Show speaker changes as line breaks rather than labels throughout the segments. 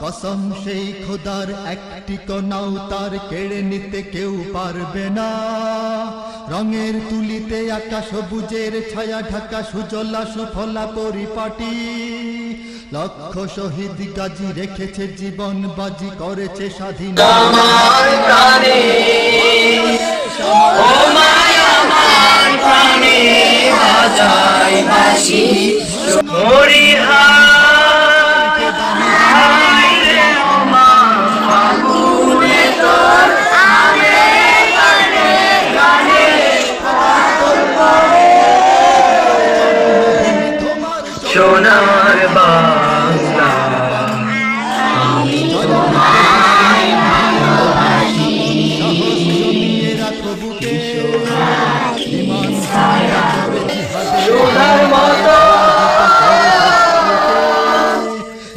কসম সেই খোদার, একটি কণাও তার কেড়ে নিতে কেউ পারবে না। রঙের তুলিতে আঁকা সবুজের ছায়া ঢাকা সুজলা সুফলা পরিপাটি। লক্ষ শহীদ গাজী রেখেছে জীবন বাজি, করেছে স্বাধীন
আমার প্রাণে ও মায়া আমার প্রাণে বাজাই বাঁশি মরি হায় রে ও মা ফাগুনে তোর আগে গানে গানে পাগল করে সোনার বাংলা আমি তোমায় ভালোবাসি সোনার মতো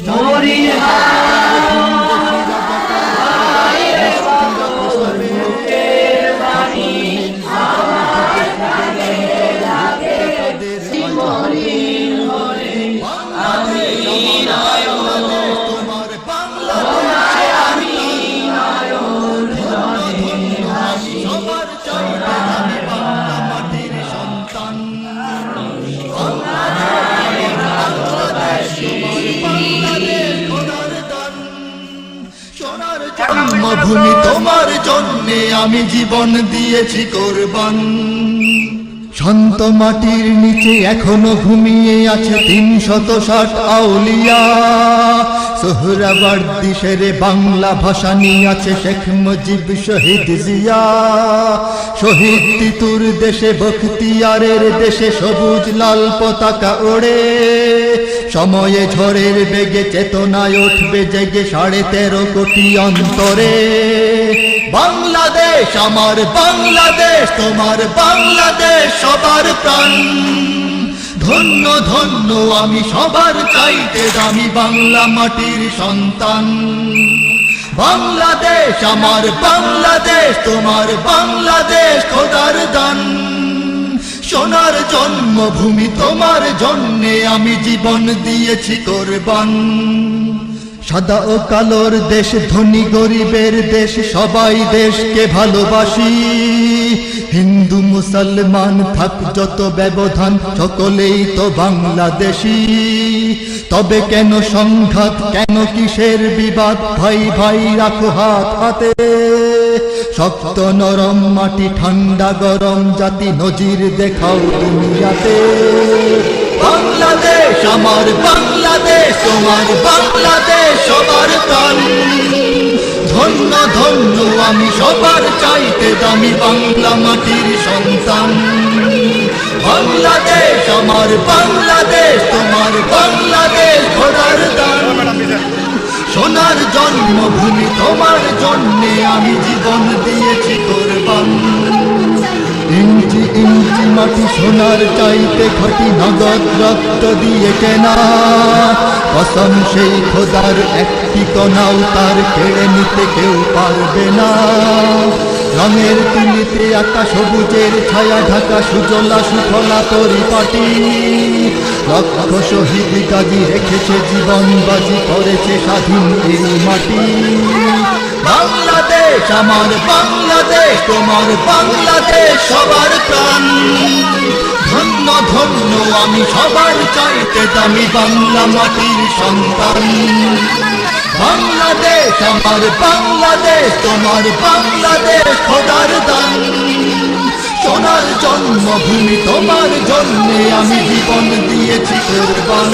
মরি হায় রে বুকের বাণী লাগে মরিন মরে আমি নয়ন
তোমার বাংলা
আমি নয়ন
সবার চাইতে আমি বাংলা মাটির সন্তান। সোনার জন্মভূমি তোমার জন্যে আমি জীবন দিয়েছি কোরবান। শান্ত মাটির নিচে এখনো ঘুমিয়ে আছে ৩৬০ আউলিয়া। সোহরাওয়ার্দী শেরে বাংলা ভাষা নিয়ে আছে শেখ মুজিব শহীদ জিয়া। শহীদ তিতুর দেশে বখতিয়ারের দেশে সবুজ লাল পতাকা ওড়ে। সময়ে ঝড়ের বেগে চেতনায় উঠবে জেগে ১৩.৫ কোটি অন্তরে। বাংলাদেশ আমার বাংলাদেশ, তোমার বাংলাদেশ সবার প্রাণ। ধন্য ধন্য আমি সবার চাইতে দামি বাংলা মাটির সন্তান। বাংলাদেশ আমার বাংলাদেশ, তোমার বাংলাদেশ খোদার দান। সোনার জন্মভূমি তোমার জন্যে আমি জীবন দিয়েছি কোরবান। সাদা ও কালোর দেশ, ধনী গরিবের দেশ, সবাই দেশকে ভালোবাসি। হিন্দু মুসলমান থাক যত ব্যবধান, সকলেই তো বাংলাদেশী। তবে কেন সংঘাত, কেন কিসের বিবাদ? ভাই ভাই রাখো হাত হাতে। শক্ত নরম মাটি, ঠান্ডা গরম জাতি, নজির দেখাও দুনিয়াতে। বাংলাদেশ আমার বাংলাদেশ, তোমার বাংলাদেশ সবার প্রাণ। ধন্য ধন্য আমি সবার চাইতে দামি বাংলা মাটির সন্তান। বাংলাদেশ আমার বাংলাদেশ, তোমার বাংলাদেশ খোদার দান। সোনার জন্মভূমি তোমার জন্যে আমি জীবন দিয়েছি কোরবান। ইঞ্চি ইঞ্চি মাটি সোনার চাইতে খাঁটি, নগদ রক্ত দিয়ে কেনা। কসম সেই খোদার, একটি কণাও তার কেড়ে নিতে কেউ পারবে না। রঙের তুলিতে আঁকা সবুজের ছায়া ঢাকা সুজলা সুফলা পরিপাটি। লক্ষ শহীদ গাজী রেখেছে জীবন বাজি, করেছে স্বাধীন এই মাটি। বাংলাদেশ আমার বাংলাদেশ, তোমার বাংলাদেশ সবার প্রাণ। ধন্য ধন্য আমি সবার চাইতে দামি বাংলা মাটির সন্তান। বাংলাদেশ আমার বাংলাদেশ, তোমার বাংলাদেশ খোদার দান। সোনার জন্মভূমি তোমার জন্যে আমি জীবন দিয়েছি কোরবান।